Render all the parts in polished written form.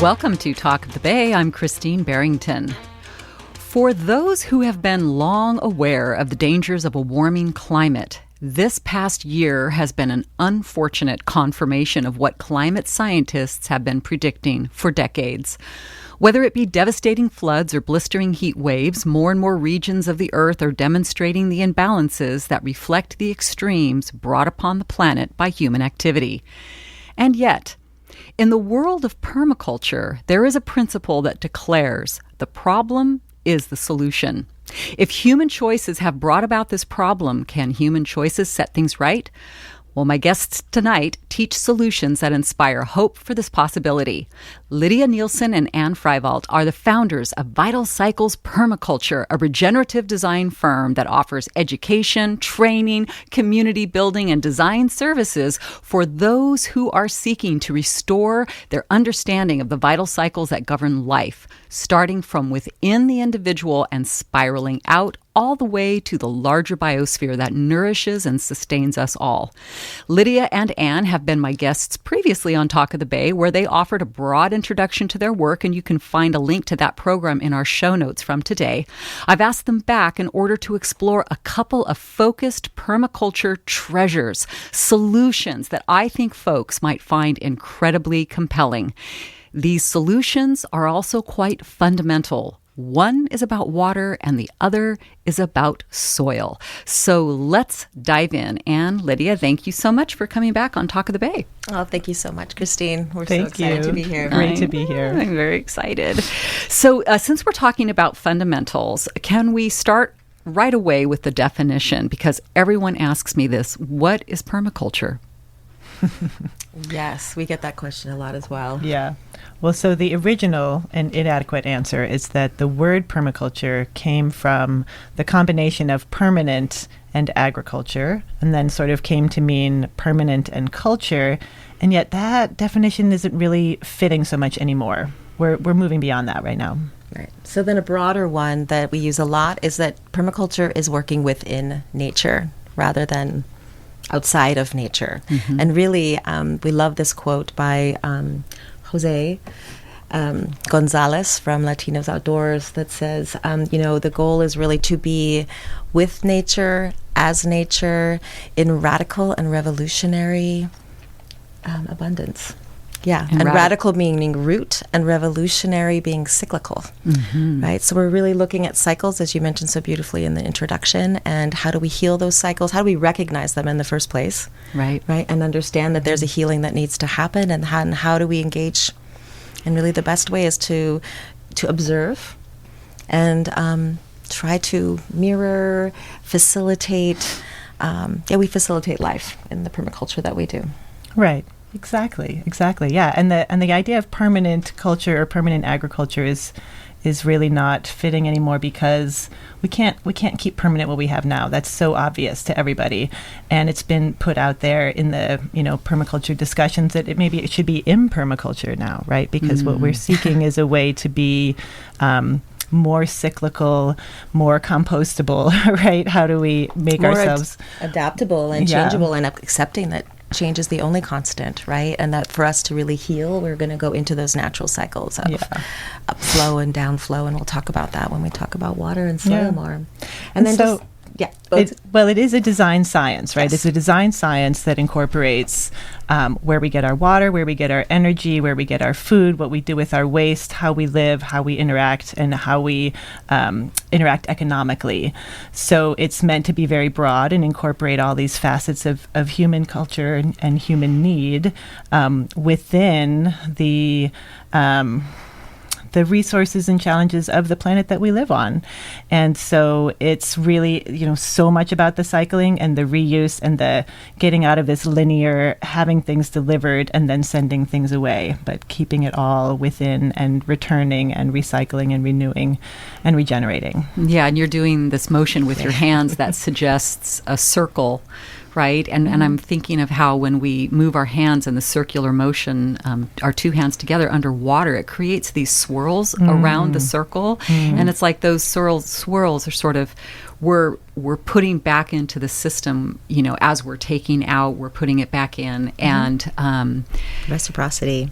Welcome to Talk of the Bay. I'm Christine Barrington. For those who have been long aware of the dangers of a warming climate, this past year has been an unfortunate confirmation of what climate scientists have been predicting for decades. Whether it be devastating floods or blistering heat waves, more and more regions of the Earth are demonstrating the imbalances that reflect the extremes brought upon the planet by human activity. And yet, in the world of permaculture, there is a principle that declares the problem is the solution. If human choices have brought about this problem, can human choices set things right? Well, my guests tonight teach solutions that inspire hope for this possibility. Lydia Nielson and Anne Freiwald are the founders of Vital Cycles Permaculture, a regenerative design firm that offers education, training, community building, and design services for those who are seeking to restore their understanding of the vital cycles that govern life, starting from within the individual and spiraling out all the way to the larger biosphere that nourishes and sustains us all. Lydia and Anne have been my guests previously on Talk of the Bay, where they offered a broad introduction to their work, and you can find a link to that program in our show notes from today. I've asked them back in order to explore a couple of focused permaculture treasures, solutions that I think folks might find incredibly compelling. These solutions are also quite fundamental. One is about water and the other is about soil. So let's dive in. Anne, Lydia, thank you so much for coming back on Talk of the Bay. Oh, thank you so much, Christine. We're so excited to be here. Great to be here. I'm very excited. So since we're talking about fundamentals, can we start right away with the definition? Because everyone asks me this, what is permaculture? Yes, we get that question a lot as well. Yeah. Well, so the original and inadequate answer is that the word permaculture came from the combination of permanent and agriculture, and then sort of came to mean permanent and culture. And yet that definition isn't really fitting so much anymore. We're moving beyond that right now. Right. So then a broader one that we use a lot is that permaculture is working within nature rather than outside of nature. Mm-hmm. And really, we love this quote by Jose Gonzalez from Latinos Outdoors that says, the goal is really to be with nature, as nature, in radical and revolutionary abundance. Yeah, and radical meaning root and revolutionary being cyclical, mm-hmm. right? So we're really looking at cycles, as you mentioned so beautifully in the introduction, and how do we heal those cycles? How do we recognize them in the first place? Right. And understand that there's a healing that needs to happen, and how do we engage? And really the best way is to observe and try to mirror, facilitate. We facilitate life in the permaculture that we do. Right. Exactly. Yeah. And the idea of permanent culture or permanent agriculture is really not fitting anymore, because we can't keep permanent what we have now. That's so obvious to everybody. And it's been put out there in the, permaculture discussions that it should be impermaculture now, right? Because what we're seeking is a way to be more cyclical, more compostable, right? How do we make more ourselves adaptable and changeable, and accepting that change is the only constant, right? And that for us to really heal, we're going to go into those natural cycles of upflow and downflow, and we'll talk about that when we talk about water and soil more. And then so it is a design science, right? Yes. It's a design science that incorporates where we get our water, where we get our energy, where we get our food, what we do with our waste, how we live, how we interact, and how we interact economically. So it's meant to be very broad and incorporate all these facets of human culture and human need within the resources and challenges of the planet that we live on. And so it's really, so much about the cycling and the reuse and the getting out of this linear, having things delivered and then sending things away, but keeping it all within and returning and recycling and renewing and regenerating. Yeah, and you're doing this motion with your hands that suggests a circle, right? And I'm thinking of how when we move our hands in the circular motion, our two hands together underwater, it creates these swirls around the circle. And it's like those swirls are sort of, we're putting back into the system, you know, as we're taking out, we're putting it back in. And reciprocity,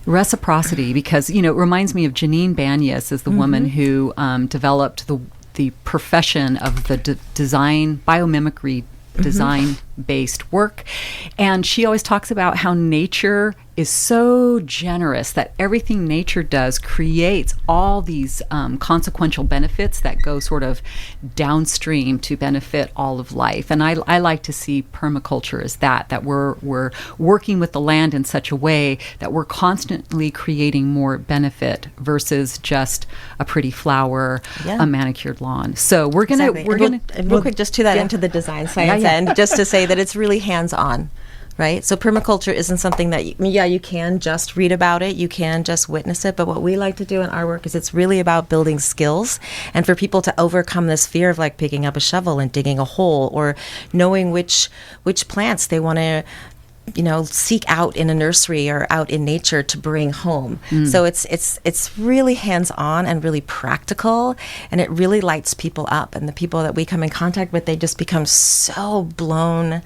because, you know, it reminds me of Janine Banyas is the woman who developed the profession of the design, biomimicry design-based work. And she always talks about how nature is so generous, that everything nature does creates all these consequential benefits that go sort of downstream to benefit all of life. And I like to see permaculture as that we're working with the land in such a way that we're constantly creating more benefit versus just a pretty flower, a manicured lawn. So we're gonna real quick, just to that into the design science end, just to say that it's really hands-on. Right? So permaculture isn't something that, you can just read about it, you can just witness it, but what we like to do in our work is it's really about building skills, and for people to overcome this fear of like picking up a shovel and digging a hole, or knowing which plants they want to, you know, seek out in a nursery or out in nature to bring home. So it's really hands-on and really practical, and it really lights people up, and the people that we come in contact with, they just become so blown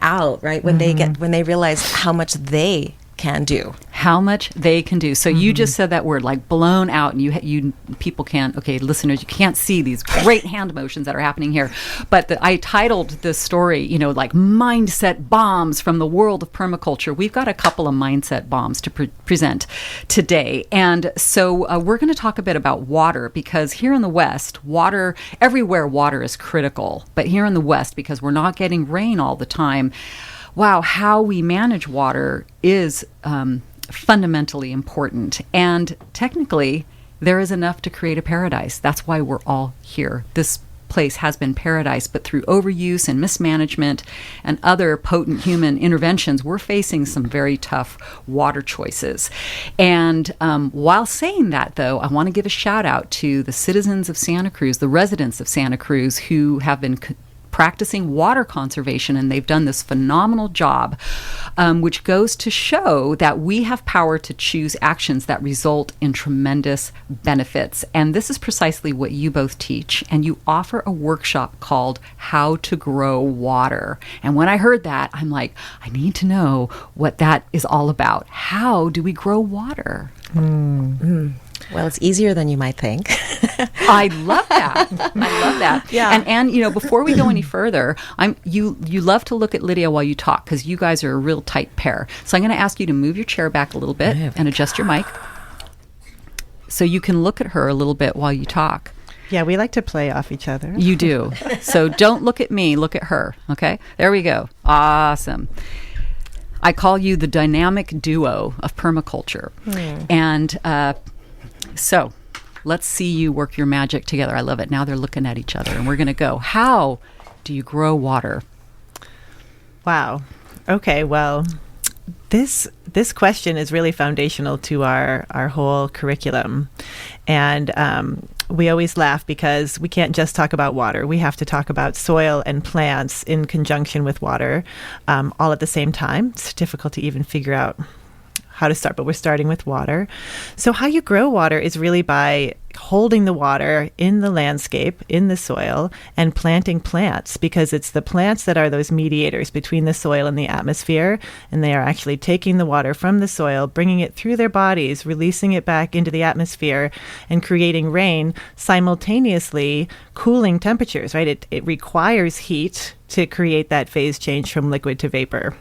out, right? When they realize how much they can do. So you just said that word, like blown out, and you people can't, listeners, you can't see these great hand motions that are happening here. But I titled this story, you know, like mindset bombs from the world of permaculture. We've got a couple of mindset bombs to present today. And so we're going to talk a bit about water, because here in the West, everywhere water is critical. But here in the West, because we're not getting rain all the time, how we manage water is fundamentally important. And technically, there is enough to create a paradise. That's why we're all here. This place has been paradise, but through overuse and mismanagement and other potent human interventions, we're facing some very tough water choices. And while saying that, though, I want to give a shout out to the citizens of Santa Cruz, the residents of Santa Cruz, who have been practicing water conservation, and they've done this phenomenal job, which goes to show that we have power to choose actions that result in tremendous benefits. And this is precisely what you both teach, and you offer a workshop called How to Grow Water. And when I heard that, I'm like, I need to know what that is all about. How do we grow water? Well, it's easier than you might think. I love that. Yeah. And you know, before we go any further, you love to look at Lydia while you talk, because you guys are a real tight pair. So I'm going to ask you to move your chair back a little bit and adjust your mic so you can look at her a little bit while you talk. Yeah, we like to play off each other. You do. So don't look at me, look at her. Okay? There we go. Awesome. I call you the dynamic duo of permaculture. And so let's see you work your magic together. I love it. Now they're looking at each other, and we're going to go. How do you grow water? Wow. Okay, well, this question is really foundational to our whole curriculum. And we always laugh because we can't just talk about water. We have to talk about soil and plants in conjunction with water all at the same time. It's difficult to even figure out how to start, but we're starting with water. So how you grow water is really by holding the water in the landscape, in the soil, and planting plants, because it's the plants that are those mediators between the soil and the atmosphere, and they are actually taking the water from the soil, bringing it through their bodies, releasing it back into the atmosphere, and creating rain, simultaneously cooling temperatures, right? It requires heat to create that phase change from liquid to vapor.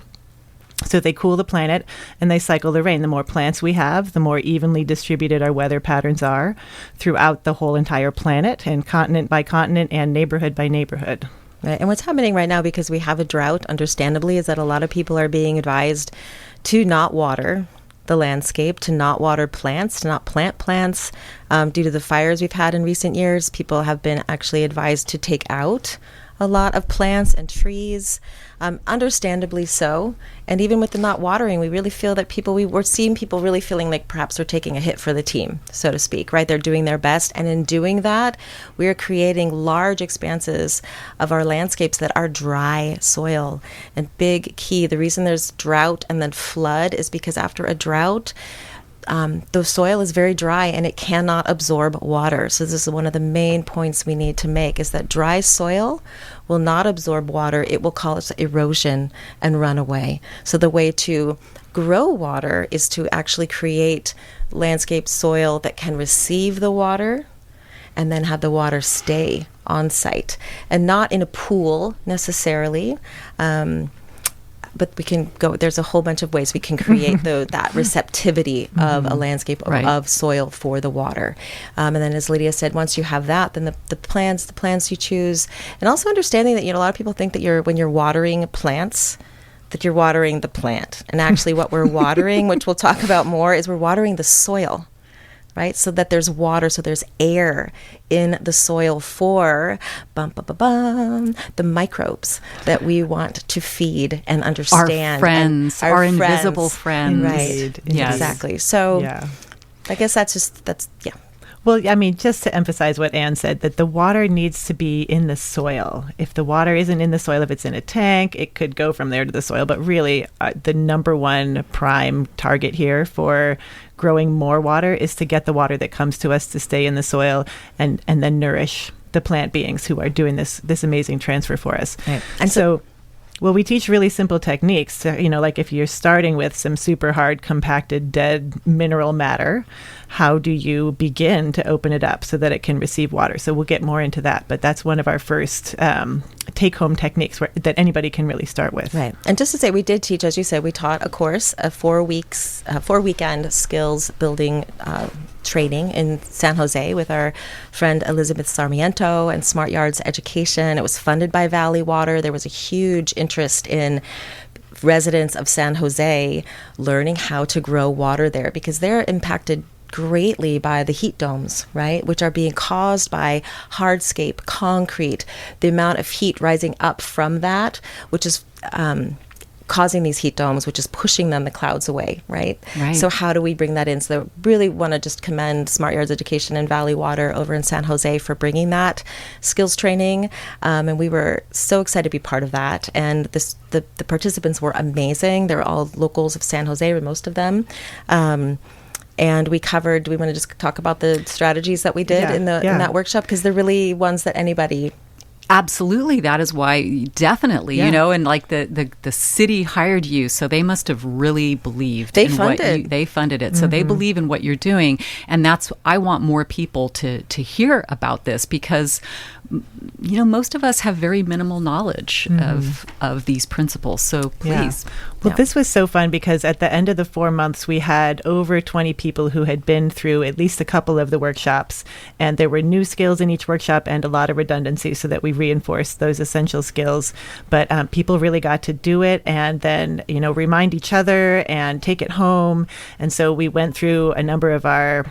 So they cool the planet and they cycle the rain. The more plants we have, the more evenly distributed our weather patterns are throughout the whole entire planet, and continent by continent and neighborhood by neighborhood. Right. And what's happening right now, because we have a drought, understandably, is that a lot of people are being advised to not water the landscape, to not water plants, to not plant plants. Due to the fires we've had in recent years, people have been actually advised to take out a lot of plants and trees, understandably so. And even with the not watering, we really feel that we're seeing people really feeling like perhaps they're taking a hit for the team, so to speak, right? They're doing their best. And in doing that, we are creating large expanses of our landscapes that are dry soil. And big key, the reason there's drought and then flood is because after a drought, the soil is very dry and it cannot absorb water. So this is one of the main points we need to make, is that dry soil will not absorb water. It will cause erosion and run away. So the way to grow water is to actually create landscape soil that can receive the water and then have the water stay on site and not in a pool necessarily. But we can go, there's a whole bunch of ways we can create that receptivity of a landscape of soil for the water. And then as Lydia said, once you have that, then the plants you choose, and also understanding that, a lot of people think that when you're watering plants, that you're watering the plant. And actually what we're watering, which we'll talk about more, is we're watering the soil. Right? So that there's water, so there's air in the soil for the microbes that we want to feed and understand. Our friends, our invisible friends. Right. Yes. Exactly. So I guess that's. Well, I mean, just to emphasize what Anne said, that the water needs to be in the soil. If the water isn't in the soil, if it's in a tank, it could go from there to the soil. But really, the number one prime target here for growing more water is to get the water that comes to us to stay in the soil and then nourish the plant beings who are doing this amazing transfer for us. Right. And so we teach really simple techniques. So, like if you're starting with some super hard compacted dead mineral matter, how do you begin to open it up so that it can receive water? So we'll get more into that, but that's one of our first take-home techniques that anybody can really start with. Right. And just to say, we did teach, as you said, we taught a course, a 4-weekend skills building training in San Jose with our friend Elizabeth Sarmiento and Smart Yards Education. It was funded by Valley Water. There was a huge interest in residents of San Jose learning how to grow water there because they're impacted greatly by the heat domes, right, which are being caused by hardscape, concrete, the amount of heat rising up from that, which is causing these heat domes, which is pushing them the clouds away, right? So how do we bring that in? So really want to just commend Smart Yards Education and Valley Water over in San Jose for bringing that skills training. And we were so excited to be part of that. And the participants were amazing. They were all locals of San Jose, or most of them. And we want to just talk about the strategies that we did in that workshop, because they're really ones that anybody... Absolutely. That is why, definitely, and like the city hired you, so they must have really believed they in funded. They funded it. So they believe in what you're doing. And I want more people to hear about this because, most of us have very minimal knowledge of these principles. So please. Well, this was so fun because at the end of the 4 months, we had over 20 people who had been through at least a couple of the workshops. And there were new skills in each workshop and a lot of redundancy so that we reinforced those essential skills. But people really got to do it and then, remind each other and take it home. And so we went through a number of our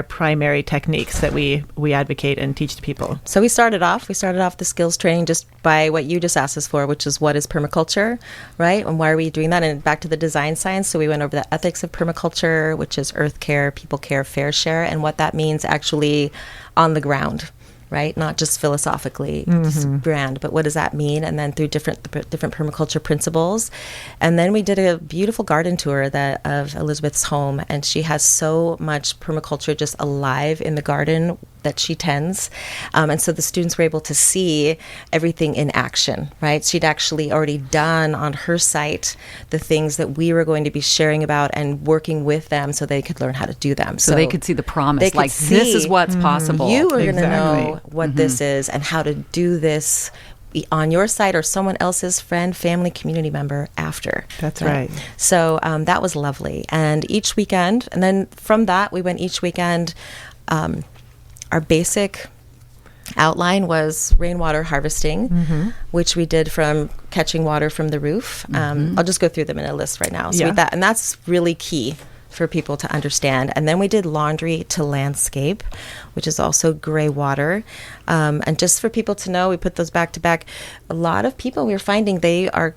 primary techniques that we advocate and teach to people. So we started off the skills training just by what you just asked us for, which is what is permaculture, right? And why are we doing that? And back to the design science. So we went over the ethics of permaculture, which is earth care, people care, fair share, and what that means actually on the ground. Right, not just philosophically, just grand, but what does that mean? And then through different permaculture principles, and then we did a beautiful garden tour of Elizabeth's home, and she has so much permaculture just alive in the garden that she tends, and so the students were able to see everything in action. Right, she'd actually already done on her site the things that we were going to be sharing about and working with them, so they could learn how to do them. So they could see the promise, like this is what's possible. You are going to know what this is and how to do this on your site or someone else's friend, family, community member after. That's right. So that was lovely. And each weekend, and then from that, we went each weekend. Our basic outline was rainwater harvesting, which we did from catching water from the roof. I'll just go through them in a list right now. So and that's really key. for people to understand. And then we did laundry to landscape, which is also gray water. And just for people to know, we put those back to back. A lot of people, we're finding they are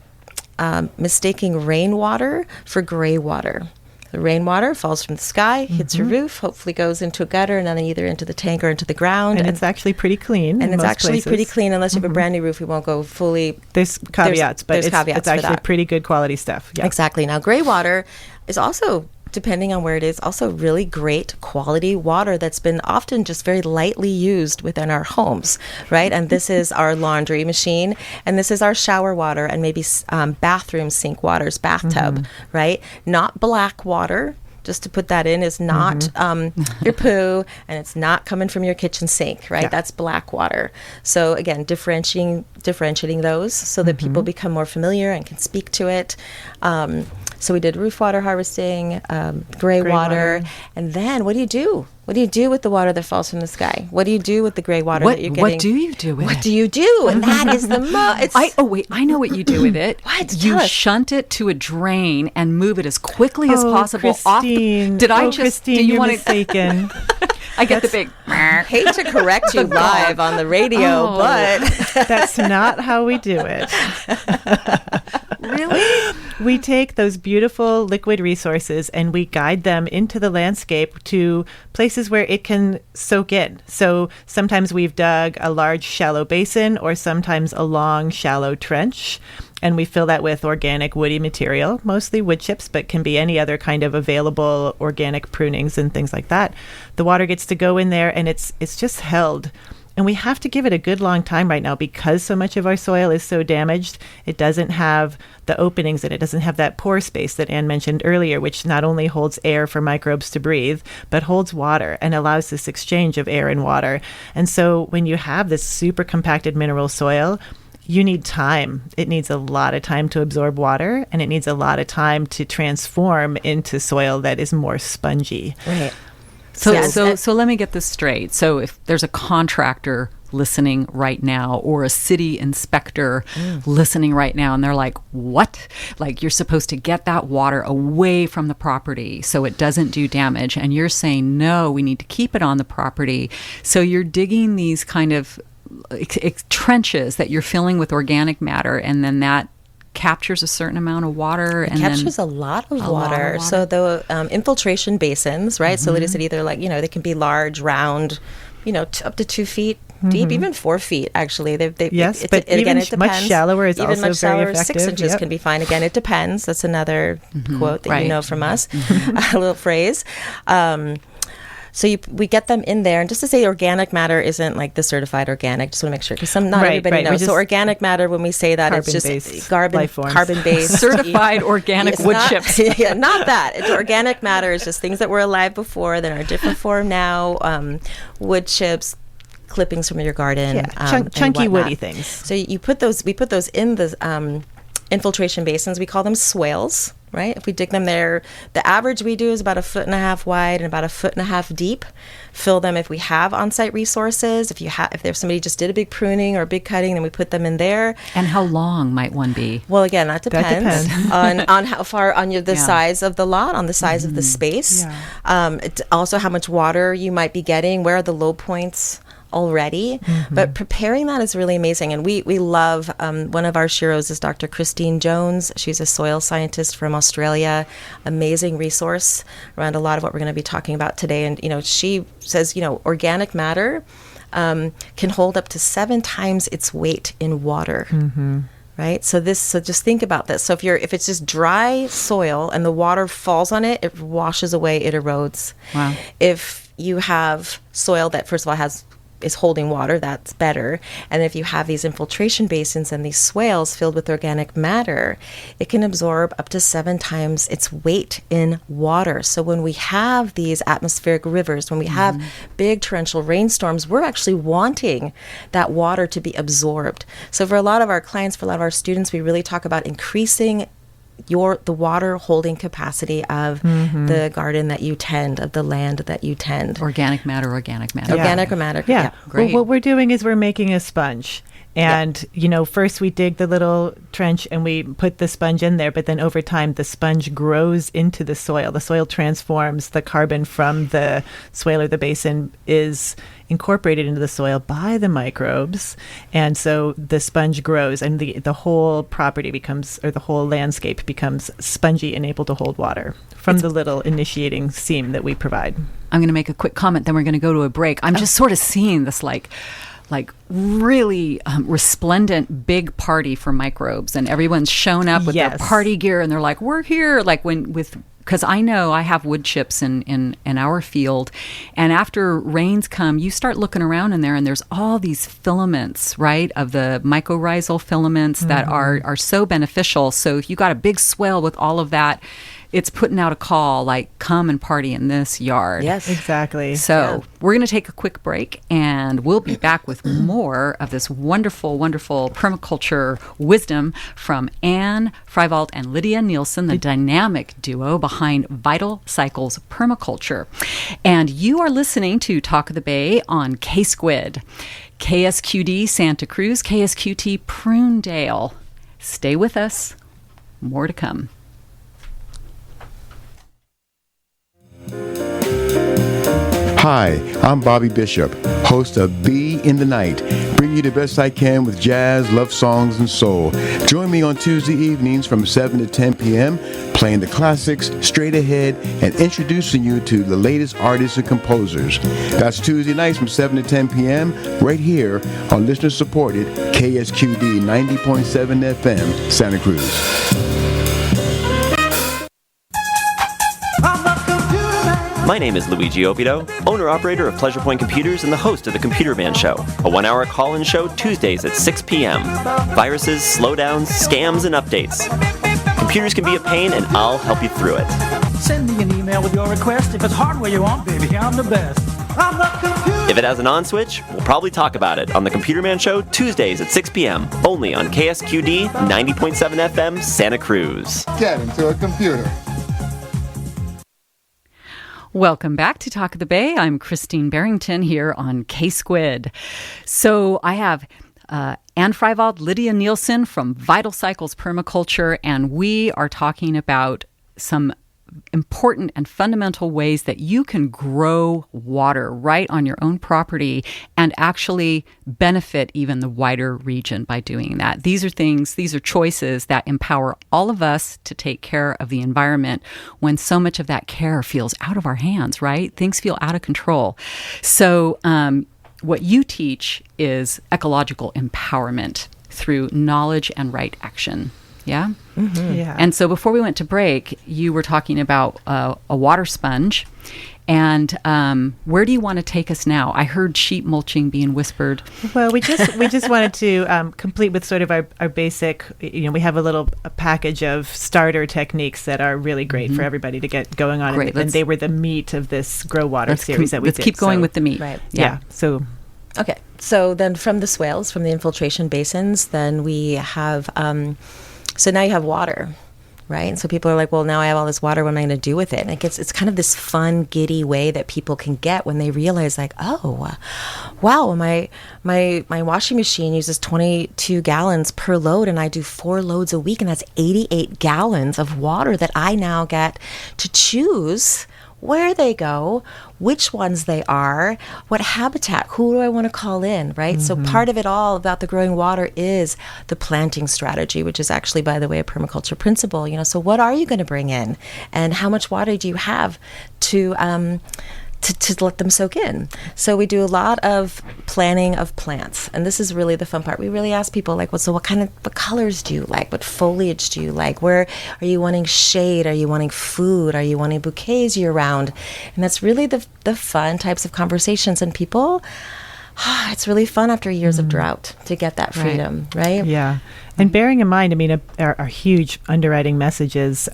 mistaking rainwater for gray water. The rainwater falls from the sky, hits your roof, hopefully goes into a gutter, and then either into the tank or into the ground. And it's actually pretty clean. And in it's most actually places. pretty clean. Unless you have a brand new roof, we won't go fully. There's caveats, but there's caveats it's actually pretty good quality stuff. Yeah. Exactly. Now, gray water is also, depending on where it is, also really great quality water that's been often just very lightly used within our homes, right? And this is our laundry machine, and this is our shower water, and maybe bathroom sink waters, bathtub, right? Not black water. Just to put that in, is not your poo, and it's not coming from your kitchen sink, right? Yeah. That's black water. So again, differentiating those so that people become more familiar and can speak to it. So we did roof water harvesting, gray water, and then what do you do? What do you do with the water that falls from the sky? What do you do with the gray water that you're getting? What do you do with it? What do you do? And that is the most. I know what you do with it. What? You Tell us. shunt it to a drain and move it as quickly as possible Christine. off. Did I just? Christine, do you you're want mistaken. I get the big. Hate to correct you live on the radio, Oh. but That's not how we do it. really? We take those beautiful liquid resources and we guide them into the landscape to places where it can soak in. So sometimes we've dug a large shallow basin, or sometimes a long shallow trench, and we fill that with organic woody material, mostly wood chips, but can be any other kind of available organic prunings and things like that. The water gets to go in there, and it's just held. And we have to give it a good long time right now because so much of our soil is so damaged. It doesn't have the openings in it. It doesn't have that pore space that Anne mentioned earlier, which not only holds air for microbes to breathe, but holds water and allows this exchange of air and water. And so when you have this super compacted mineral soil, you need time. It needs a lot of time to absorb water, and it needs a lot of time to transform into soil that is more spongy. Right. So let me get this straight. So if there's a contractor listening right now, or a city inspector listening right now, and they're like, what? Like, you're supposed to get that water away from the property so it doesn't do damage. And you're saying, no, we need to keep it on the property. So you're digging these kind of trenches that you're filling with organic matter, and then that captures a certain amount of water. It captures a lot of water. So the infiltration basins, right? So it is either like, they can be large, round, up to 2 feet deep, even 4 feet, actually. Yes, it but even it depends. much shallower is even also much very shallower, effective. 6 inches can be fine. Again, it depends. That's another quote that you know from us, a little phrase. So we get them in there, and just to say, organic matter isn't like the certified organic. Just want to make sure, because not everybody knows. So organic matter, when we say that, it's just carbon-based, certified organic wood chips. Yeah, not that. It's organic matter is just things that were alive before that are a different form now. Wood chips, clippings from your garden, chunky woody things. So we put those in the infiltration basins. We call them swales. Right? If we dig them there, the average we do is about 1.5 feet wide and about 1.5 feet deep. Fill them if we have on-site resources. If there's somebody just did a big pruning or a big cutting, then we put them in there. And how long might one be? Well, again, that depends, on how far on the size of the lot, on the size of the space. Yeah. Also, how much water you might be getting. Where are the low points already? But preparing that is really amazing, and we love one of our sheroes is Dr. Christine Jones. She's a soil scientist from Australia, amazing resource around a lot of what we're going to be talking about today. And she says organic matter can hold up to 7 times its weight in water. Right? So just think about this. So if it's just dry soil and the water falls on it, it washes away, it erodes. Wow. If you have soil that, first of all, is holding water, that's better. And if you have these infiltration basins and these swales filled with organic matter, it can absorb up to 7 times its weight in water. So when we have these atmospheric rivers, when we have big torrential rainstorms, we're actually wanting that water to be absorbed. So for a lot of our clients, for a lot of our students, we really talk about increasing the water holding capacity of the garden that you tend, of the land that you tend. Organic matter. Organic matter. Yeah. Yeah. Great. Well, what we're doing is we're making a sponge. And, first we dig the little trench and we put the sponge in there, but then over time the sponge grows into the soil. The soil transforms. The carbon from the swale or the basin is incorporated into the soil by the microbes. And so the sponge grows and the whole property becomes, or the whole landscape becomes spongy and able to hold water from the little initiating seam that we provide. I'm going to make a quick comment, then we're going to go to a break. I'm just sort of seeing this like really resplendent big party for microbes, and everyone's shown up with their party gear and they're like, we're here, like because I know I have wood chips in our field, and after rains come, you start looking around in there and there's all these filaments, right, of the mycorrhizal filaments that are so beneficial. So if you got a big swale with all of that, it's putting out a call like, come and party in this yard. Yes, exactly. So we're going to take a quick break, and we'll be back with more of this wonderful, wonderful permaculture wisdom from Anne Freiwald and Lydia Nielson, the dynamic duo behind Vital Cycles Permaculture. And you are listening to Talk of the Bay on K-Squid, KSQD Santa Cruz, KSQT Prunedale. Stay with us. More to come. Hi, I'm Bobby Bishop, host of Be in the Night, bringing you the best I can with jazz, love songs, and soul. Join me on Tuesday evenings from 7 to 10 p.m., playing the classics straight ahead and introducing you to the latest artists and composers. That's Tuesday nights from 7 to 10 p.m. right here on listener-supported KSQD 90.7 FM, Santa Cruz. My name is Luigi Obido, owner-operator of Pleasure Point Computers and the host of The Computer Man Show, a one-hour call-in show Tuesdays at 6 p.m. Viruses, slowdowns, scams, and updates. Computers can be a pain, and I'll help you through it. Send me an email with your request. If it's hardware you want, baby, I'm the best. I'm the computer. If it has an on switch, we'll probably talk about it on The Computer Man Show Tuesdays at 6 p.m. only on KSQD 90.7 FM, Santa Cruz. Get into a computer. Welcome back to Talk of the Bay. I'm Christine Barrington here on K-Squid. So I have Anne Freiwald, Lydia Nielson from Vital Cycles Permaculture, and we are talking about some important and fundamental ways that you can grow water right on your own property and actually benefit even the wider region by doing that. These are choices that empower all of us to take care of the environment when so much of that care feels out of our hands, right? Things feel out of control. So what you teach is ecological empowerment through knowledge and right action. Yeah? Mm-hmm. Yeah. And so before we went to break, you were talking about a water sponge. And where do you want to take us now? I heard sheep mulching being whispered. Well, we just wanted to complete with sort of our basic, we have a package of starter techniques that are really great for everybody to get going on. Great. And they were the meat of this Grow Water series that we did. Let's keep going with the meat. Right. Yeah. So. Okay. So then from the swales, from the infiltration basins, then we have... So now you have water, right? And so people are like, well, now I have all this water. What am I going to do with it? And it's kind of this fun, giddy way that people can get when they realize, like, oh, wow, my washing machine uses 22 gallons per load, and I do 4 loads a week, and that's 88 gallons of water that I now get to choose where they go, which ones they are, what habitat, who do I want to call in, right? So part of it all about the growing water is the planting strategy, which is actually, by the way, a permaculture principle. So what are you going to bring in, and how much water do you have to let them soak in? So we do a lot of planning of plants, and this is really the fun part. We really ask people, like, what colors do you like? What foliage do you like? Where are you wanting shade? Are you wanting food? Are you wanting bouquets year round? And that's really the fun types of conversations. And people, it's really fun after years of drought to get that freedom, right? Yeah. And bearing in mind, our huge underwriting message is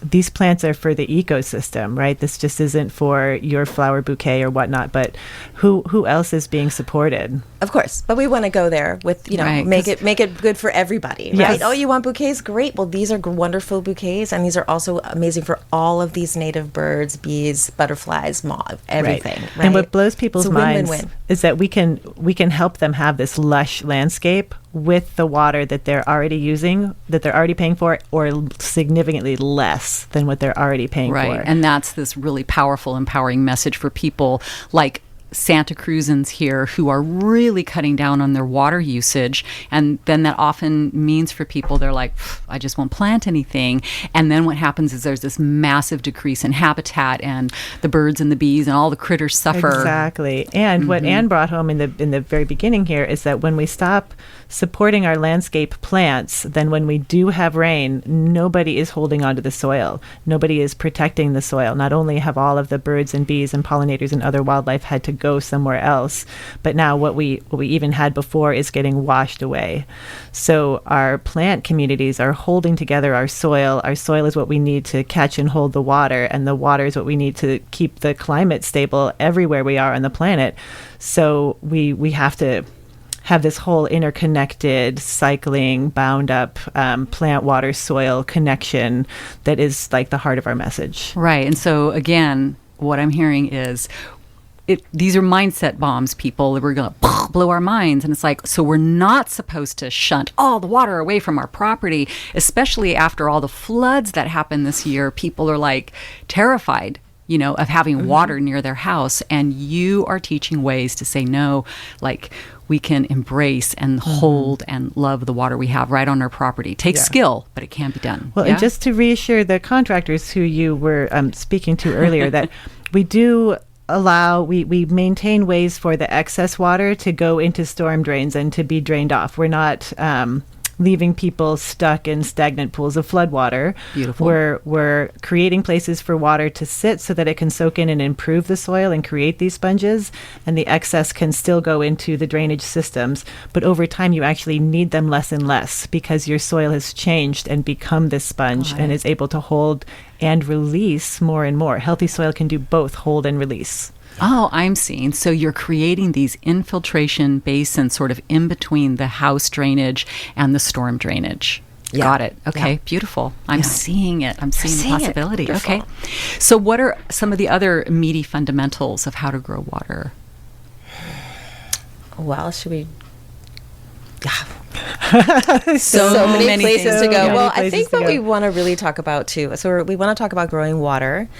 these plants are for the ecosystem, right? This just isn't for your flower bouquet or whatnot, but who else is being supported? Of course, but we want to go there with, Right, make it good for everybody, right? Yes. Oh, you want bouquets? Great. Well, these are wonderful bouquets, and these are also amazing for all of these native birds, bees, butterflies, moth, everything. Right. And what blows people's It's a minds win-win-win. is that we can help them have this lush landscape with the water that they're already using, that they're already paying for, or significantly less than what they're already paying Right. for. And that's this really powerful, empowering message for people like Santa Cruzans here who are really cutting down on their water usage. And then that often means for people, they're like, I just won't plant anything. And then what happens is there's this massive decrease in habitat, and the birds and the bees and all the critters suffer. Exactly. And what Anne brought home in the very beginning here is that when we stop supporting our landscape plants, then when we do have rain, nobody is holding onto the soil. Nobody is protecting the soil. Not only have all of the birds and bees and pollinators and other wildlife had to go somewhere else, but now what we even had before is getting washed away. So our plant communities are holding together our soil. Our soil is what we need to catch and hold the water, and the water is what we need to keep the climate stable everywhere we are on the planet. So we have to have this whole interconnected, cycling, bound up plant, water, soil connection that is like the heart of our message. Right. And so, again, what I'm hearing is these are mindset bombs, people. We're going to blow our minds. And it's like, so we're not supposed to shunt all the water away from our property, especially after all the floods that happened this year. People are like terrified, of having water near their house. And you are teaching ways to say no, like we can embrace and hold and love the water we have right on our property. Takes skill, but it can be done. Well, and just to reassure the contractors who you were speaking to earlier, that we do we maintain ways for the excess water to go into storm drains and to be drained off. We're not leaving people stuck in stagnant pools of flood water. Beautiful. We're creating places for water to sit so that it can soak in and improve the soil and create these sponges, and the excess can still go into the drainage systems. But over time, you actually need them less and less because your soil has changed and become this sponge and is able to hold and release more and more. Healthy soil can do both, hold and release. Oh, I'm seeing. So you're creating these infiltration basins sort of in between the house drainage and the storm drainage. Yeah. Got it. Okay, beautiful. I'm seeing it. I'm seeing the possibility. Okay. So what are some of the other meaty fundamentals of how to grow water? Well, should we... So many places to go. many Well, I places think to what go. we want to really talk about too. So we want to talk about growing water.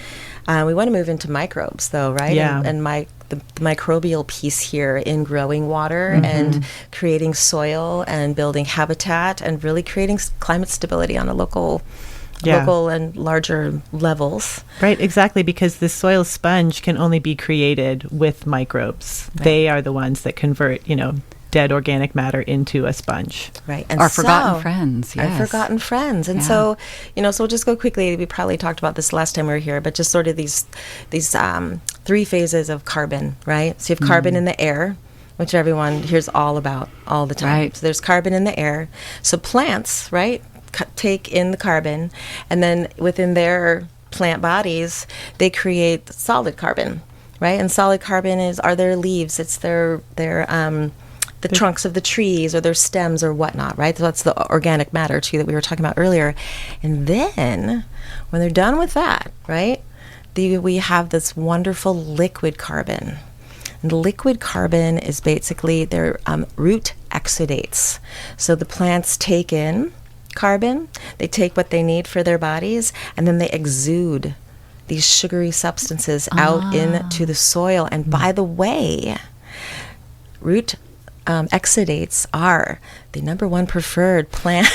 We want to move into microbes, though, right? Yeah. And the microbial piece here in growing water and creating soil and building habitat and really creating climate stability on a local and larger levels. Right, exactly, because the soil sponge can only be created with microbes. Right. They are the ones that convert, dead organic matter into a sponge. Right. And our forgotten friends. Yes. Our forgotten friends. And so, so we'll just go quickly. We probably talked about this last time we were here, but just sort of these three phases of carbon, right? So you have carbon in the air, which everyone hears all about all the time. Right. So there's carbon in the air. So plants, right, take in the carbon, and then within their plant bodies, they create solid carbon, right? And solid carbon are their leaves. It's their the trunks of the trees or their stems or whatnot, right? So that's the organic matter too that we were talking about earlier. And then when they're done with that, right, we have this wonderful liquid carbon. And the liquid carbon is basically their root exudates. So the plants take in carbon, they take what they need for their bodies, and then they exude these sugary substances out into the soil. And by the way, root exudates are the number one preferred plant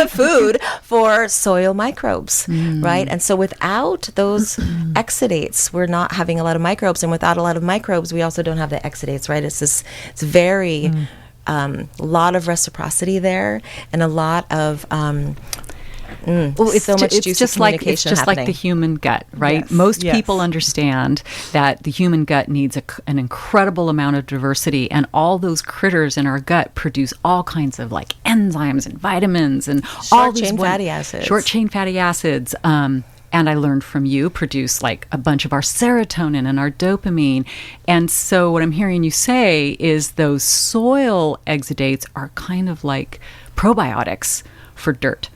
food for soil microbes, right? And so without those exudates, we're not having a lot of microbes, and without a lot of microbes, we also don't have the exudates, right? It's very lot of reciprocity there, and a lot of well, it's so much it's juicy just like communication it's just like happening. the human gut, right? Yes. Most Yes. people understand that the human gut needs an incredible amount of diversity, and all those critters in our gut produce all kinds of like enzymes and vitamins and all these Short-chain fatty acids. Short chain fatty acids. and I learned from you, produce like a bunch of our serotonin and our dopamine. And so what I'm hearing you say is those soil exudates are kind of like probiotics for dirt.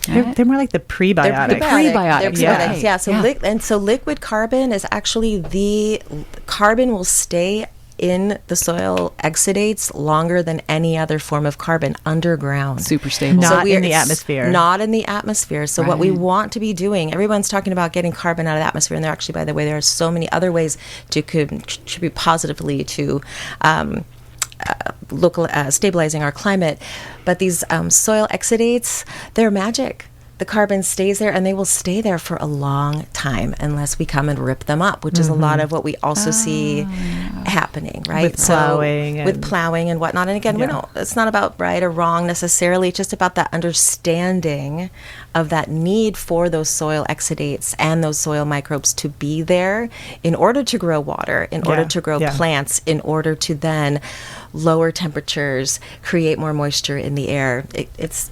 They're more like the prebiotics. The prebiotics. They're prebiotics, yeah. So liquid carbon is actually the carbon will stay in the soil exudates longer than any other form of carbon underground. Super stable. Not in the atmosphere. Not in the atmosphere. So what we want to be doing, everyone's talking about getting carbon out of the atmosphere, and there actually, by the way, there are so many other ways to contribute positively to stabilizing our climate. But these soil exudates, they're magic. The carbon stays there, and they will stay there for a long time unless we come and rip them up, which is a lot of what we also see happening, right? With plowing. With plowing and whatnot. And again, it's not about right or wrong necessarily. It's just about that understanding of that need for those soil exudates and those soil microbes to be there in order to grow water, in order to grow plants, in order to then lower temperatures, create more moisture in the air. It's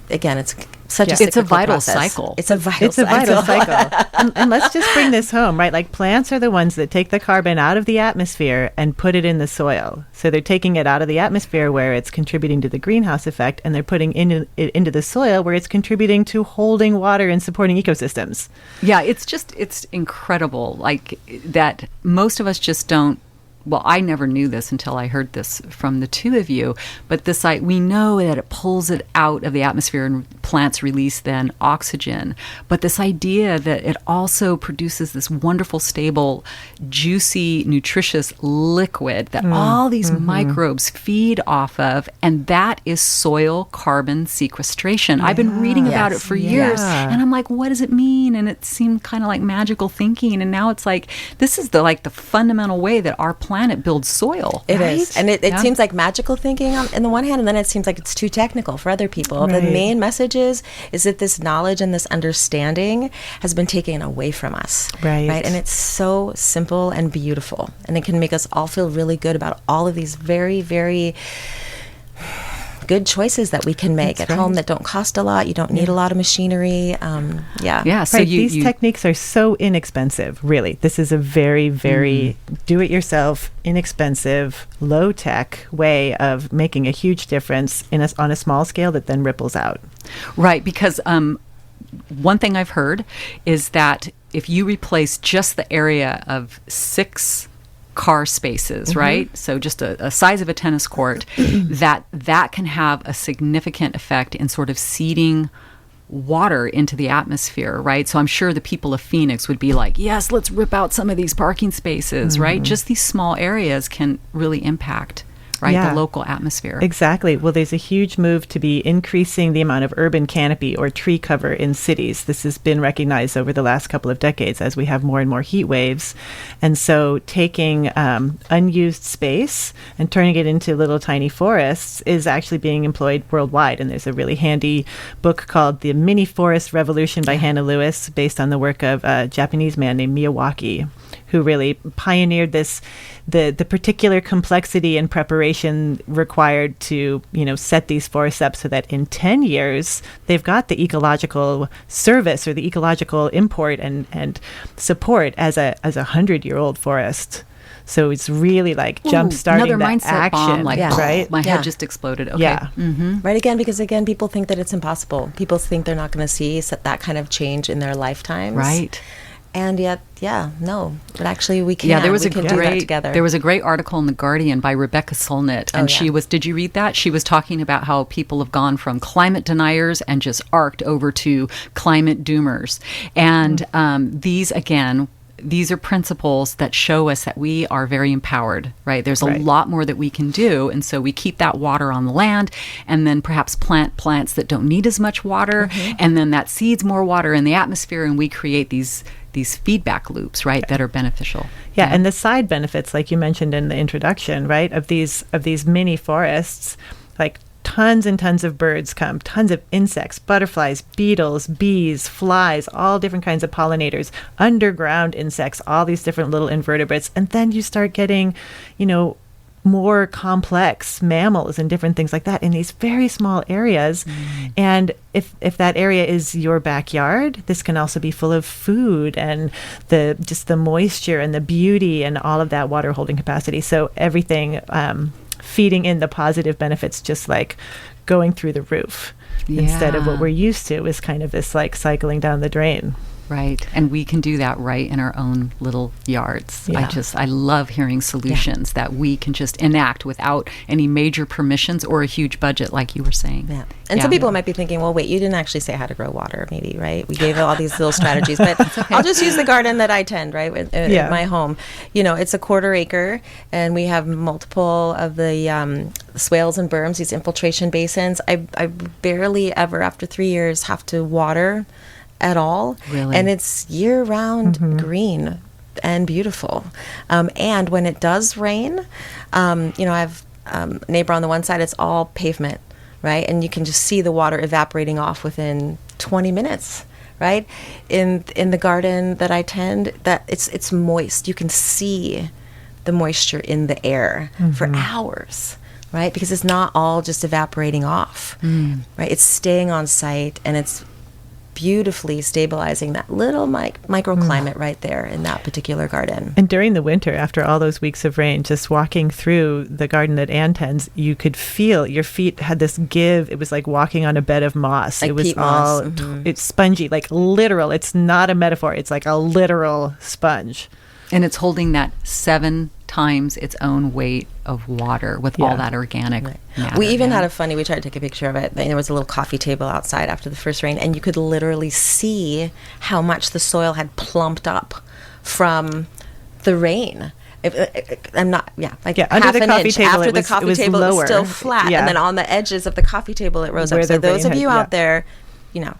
such a it's a vital process. cycle. It's a vital cycle. And let's just bring this home, right? Like plants are the ones that take the carbon out of the atmosphere and put it in the soil. So they're taking it out of the atmosphere where it's contributing to the greenhouse effect, and they're putting it into the soil where it's contributing to holding water and supporting ecosystems. Yeah, it's incredible. Like that most of us just don't. Well, I never knew this until I heard this from the two of you, but we know that it pulls it out of the atmosphere and plants release then oxygen. But this idea that it also produces this wonderful, stable, juicy, nutritious liquid that all these microbes feed off of, and that is soil carbon sequestration. I've been reading about it for years, and I'm like, what does it mean? And it seemed kind of like magical thinking, and now it's like, this is the fundamental way that our planet builds soil. It is. And it seems like magical thinking on the one hand, and then it seems like it's too technical for other people. Right. The main message is that this knowledge and this understanding has been taken away from us. Right. And it's so simple and beautiful. And it can make us all feel really good about all of these very, very good choices that we can make at home that don't cost a lot. You don't need a lot of machinery. So these techniques are so inexpensive, really. This is a very, very do-it-yourself, inexpensive, low-tech way of making a huge difference on a small scale that then ripples out. Right, because one thing I've heard is that if you replace just the area of 6 car spaces, right? So just a size of a tennis court, that can have a significant effect in sort of seeding water into the atmosphere, right? So I'm sure the people of Phoenix would be like, yes, let's rip out some of these parking spaces, right? Just these small areas can really impact the local atmosphere. Exactly. Well, there's a huge move to be increasing the amount of urban canopy or tree cover in cities. This has been recognized over the last couple of decades as we have more and more heat waves. And so taking unused space and turning it into little tiny forests is actually being employed worldwide. And there's a really handy book called The Mini Forest Revolution by Hannah Lewis, based on the work of a Japanese man named Miyawaki, who really pioneered the particular complexity and preparation required to, set these forests up so that in 10 years, they've got the ecological service or the ecological import and support as a 100-year-old forest. So it's really like jump-starting that action. Right? My head just exploded. Okay. Yeah. Right, because people think that it's impossible. People think they're not going to see that kind of change in their lifetimes. Right. And yet, no, but actually we can. Yeah, there was do that together. There was a great article in The Guardian by Rebecca Solnit, and she was, did you read that? She was talking about how people have gone from climate deniers and just arced over to climate doomers. And these are principles that show us that we are very empowered, right? There's a lot more that we can do. And so we keep that water on the land and then perhaps plant plants that don't need as much water. And then that seeds more water in the atmosphere, and we create these feedback loops, right, that are beneficial. Yeah, and the side benefits, like you mentioned in the introduction, right, of these mini forests, like tons and tons of birds come, tons of insects, butterflies, beetles, bees, flies, all different kinds of pollinators, underground insects, all these different little invertebrates. And then you start getting, more complex mammals and different things like that in these very small areas. And if that area is your backyard, this can also be full of food and the moisture and the beauty and all of that water holding capacity. So everything feeding in the positive benefits, just like going through the roof, instead of what we're used to is kind of this like cycling down the drain. Right. And we can do that right in our own little yards. Yeah. I love hearing solutions that we can just enact without any major permissions or a huge budget, like you were saying. Yeah. And some people might be thinking, well, wait, you didn't actually say how to grow water, maybe, right? We gave all these little strategies, but I'll just use the garden that I tend, right, at my home. You know, it's a 1/4 acre, and we have multiple of the swales and berms, these infiltration basins. I barely ever, after 3 years, have to water at all. Really? And it's year-round green and beautiful. And when it does rain, I have a neighbor on the one side, it's all pavement, right? And you can just see the water evaporating off within 20 minutes, right? In the garden that I tend, that it's moist. You can see the moisture in the air for hours, right? Because it's not all just evaporating off, right? It's staying on site, and it's beautifully stabilizing that little microclimate right there in that particular garden. And during the winter, after all those weeks of rain, just walking through the garden that Anne tends, you could feel your feet had this give. It was like walking on a bed of moss. Like it was peat all, moss. it's spongy, like literal. It's not a metaphor. It's like a literal sponge. And it's holding that 7 times its own weight of water with all that organic matter. We even had we tried to take a picture of it. There was a little coffee table outside after the first rain, and you could literally see how much the soil had plumped up from the rain. I'm not, like under half the an coffee inch. table, After it the was- coffee it was table, it lower. was still flat, Yeah. and then on the edges of the coffee table, it rose Where up. So the rain those of had- you out there,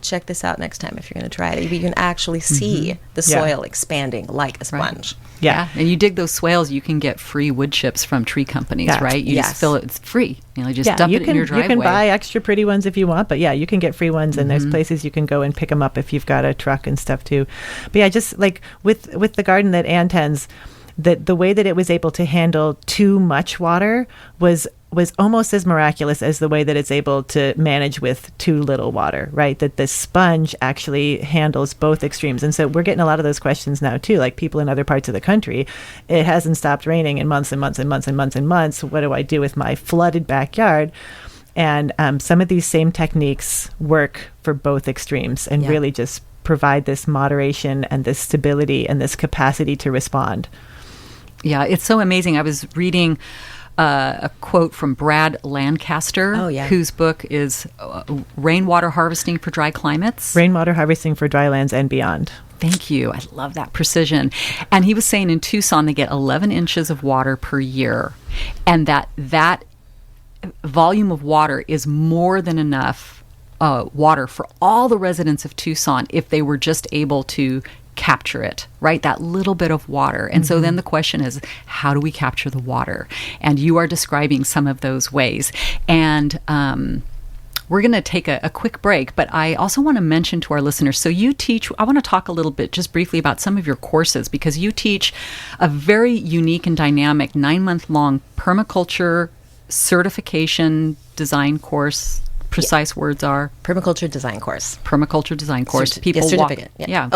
check this out next time if you're going to try it. You can actually see the soil expanding like a sponge. Yeah. And you dig those swales, you can get free wood chips from tree companies, right? You just fill it. It's free. Just dump it in your driveway. You can buy extra pretty ones if you want, but you can get free ones, and there's places you can go and pick them up if you've got a truck and stuff too. But just like with the garden that Anne tends, the way that it was able to handle too much water was almost as miraculous as the way that it's able to manage with too little water, right? That the sponge actually handles both extremes. And so we're getting a lot of those questions now too, like people in other parts of the country. It hasn't stopped raining in months and months and months and months and months. What do I do with my flooded backyard? And some of these same techniques work for both extremes and really just provide this moderation and this stability and this capacity to respond. Yeah, it's so amazing. I was reading a quote from Brad Lancaster, whose book is Rainwater Harvesting for Dry Climates. Rainwater Harvesting for Dry Lands and Beyond. Thank you. I love that precision. And he was saying in Tucson they get 11 inches of water per year, and that volume of water is more than enough water for all the residents of Tucson if they were just able to capture it, right? That little bit of water. And so then the question is, how do we capture the water? And you are describing some of those ways. And we're going to take a quick break, but I also want to mention to our listeners, so you teach, I want to talk a little bit just briefly about some of your courses, because you teach a very unique and dynamic 9-month-long permaculture certification design course. Precise words are Permaculture Design Course. Permaculture Design Course. Certificate.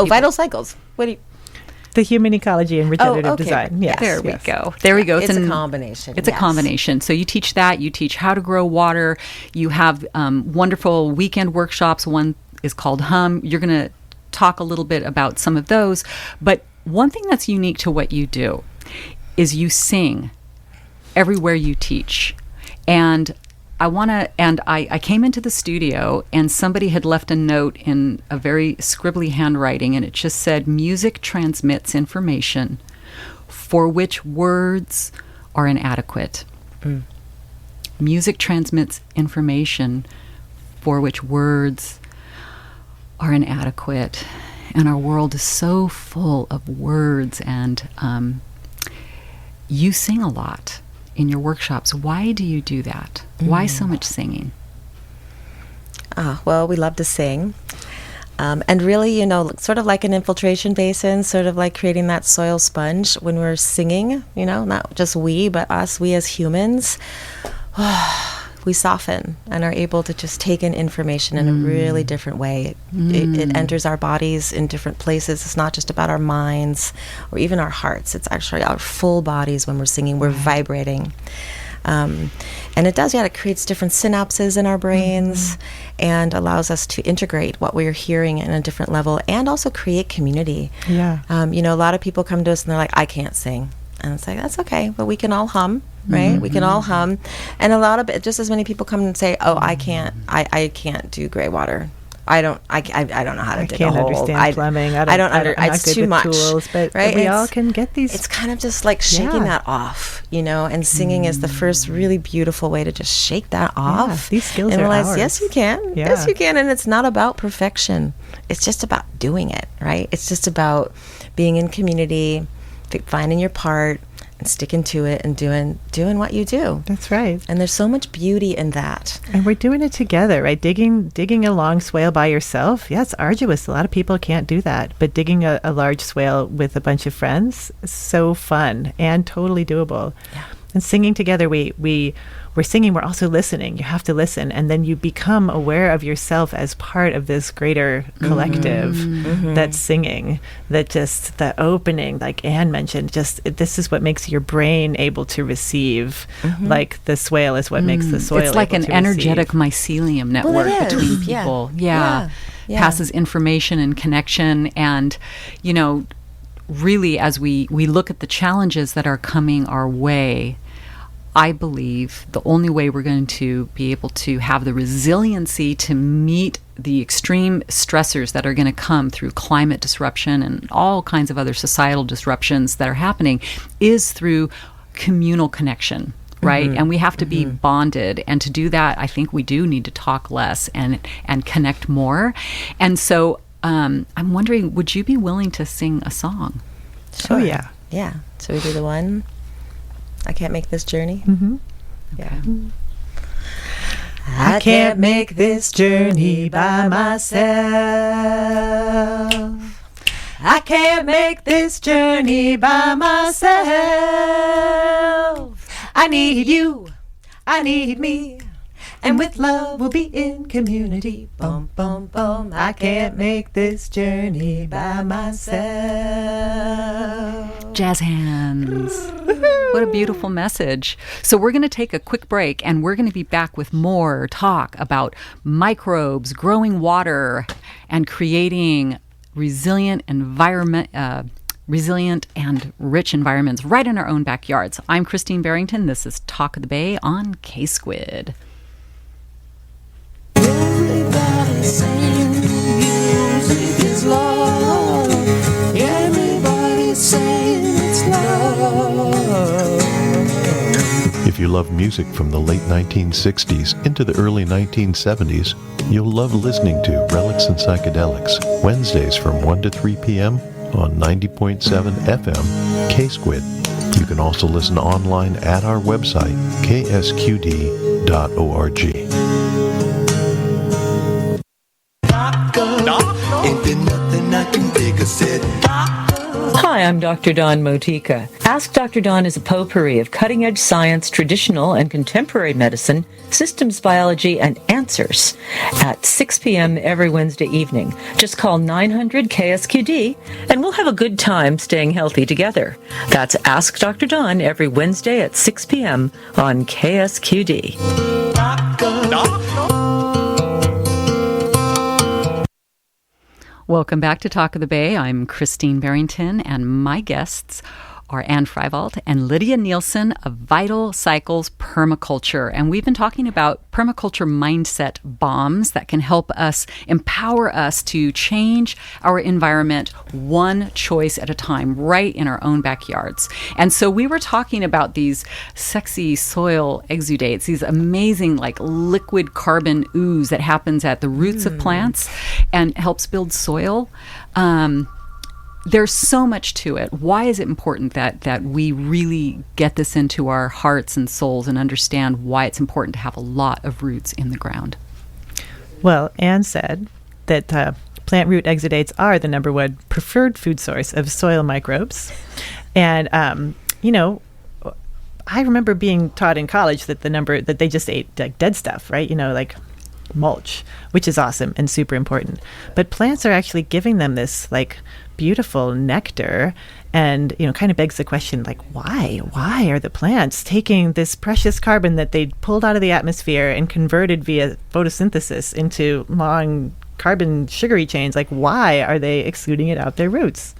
Vital Cycles. What do you? The human ecology and regenerative design. Yes. There we go. There we go. It's a combination. It's a combination. So you teach that. You teach how to grow water. You have wonderful weekend workshops. One is called Hum. You're going to talk a little bit about some of those. But one thing that's unique to what you do is you sing everywhere you teach. And I came into the studio and somebody had left a note in a very scribbly handwriting, and it just said, music transmits information for which words are inadequate. Music transmits information for which words are inadequate. And our world is so full of words, and you sing a lot in your workshops. Why do you do that? Why so much singing? Well, we love to sing. And really, sort of like an infiltration basin, sort of like creating that soil sponge when we're singing, not just we, but us, we as humans, we soften and are able to just take in information in a really different way. It enters our bodies in different places. It's not just about our minds or even our hearts. It's actually our full bodies when we're singing. We're vibrating. And it does, it creates different synapses in our brains and allows us to integrate what we're hearing in a different level and also create community. Yeah. A lot of people come to us and they're like, I can't sing. And it's like, that's okay, but we can all hum, right? We can all hum. And a lot of it, just as many people come and say, oh, I can't do gray water. I don't know how to dig a hole. I can't understand plumbing. I don't it's too much. Tools, but right? we all can get these. It's kind of just like shaking that off, and singing is the first really beautiful way to just shake that off. Yeah, these skills and are realize, ours. yes, you can. Yeah. Yes, you can. And it's not about perfection. It's just about doing it, right? It's just about being in community, finding your part, and sticking to it and doing what you do. That's right. And there's so much beauty in that. And we're doing it together, right? Digging a long swale by yourself, it's arduous. A lot of people can't do that. But digging a large swale with a bunch of friends is so fun and totally doable. Yeah. And singing together, we're singing, we're also listening. You have to listen. And then you become aware of yourself as part of this greater collective that's singing, that opening, like Anne mentioned, this is what makes your brain able to receive. Like the swale is what makes the soil It's like an energetic mycelium network between Yeah. people. Yeah. Passes information and connection. And, really, as we look at the challenges that are coming our way, I believe the only way we're going to be able to have the resiliency to meet the extreme stressors that are going to come through climate disruption and all kinds of other societal disruptions that are happening is through communal connection, right? And we have to be bonded. And to do that, I think we do need to talk less and connect more. And so I'm wondering, would you be willing to sing a song? Sure. Oh, yeah. Yeah. So we do the one, I Can't Make This Journey. Yeah. I can't make this journey by myself. I can't make this journey by myself. I need you. I need me. And with love we'll be in community. Boom, boom, boom. I can't make this journey by myself. Jazz hands. What a beautiful message. So we're going to take a quick break and we're going to be back with more talk about microbes, growing water, and creating resilient and rich environments right in our own backyards. I'm Christine Barrington. This is Talk of the Bay on K-Squid. Everybody saying music is love. Everybody saying it's love. If you love music from the late 1960s into the early 1970s, you'll love listening to Relics and Psychedelics, Wednesdays from 1 to 3 p.m. on 90.7 FM, K-Squid. You can also listen online at our website, ksqd.org. Ain't there nothing I can think of said. Hi, I'm Dr. Dawn Motika. Ask Dr. Dawn is a potpourri of cutting-edge science, traditional and contemporary medicine, systems biology, and answers at 6 p.m. every Wednesday evening. Just call 900-KSQD, and we'll have a good time staying healthy together. That's Ask Dr. Dawn every Wednesday at 6 p.m. on KSQD. Welcome back to Talk of the Bay. I'm Christine Barrington, and my guests are Anne Freiwald and Lydia Nielson of Vital Cycles Permaculture. And we've been talking about permaculture mindset bombs that can help us, empower us to change our environment one choice at a time, right in our own backyards. And so we were talking about these sexy soil exudates, these amazing like liquid carbon ooze that happens at the roots of plants and helps build soil. There's so much to it. Why is it important that we really get this into our hearts and souls and understand why it's important to have a lot of roots in the ground? Well, Anne said plant root exudates are the number one preferred food source of soil microbes. And, I remember being taught in college that that they just ate like dead stuff, right? Like mulch, which is awesome and super important. But plants are actually giving them this like beautiful nectar, and kind of begs the question, like, why are the plants taking this precious carbon that they pulled out of the atmosphere and converted via photosynthesis into long carbon sugary chains? Like, why are they excluding it out their roots?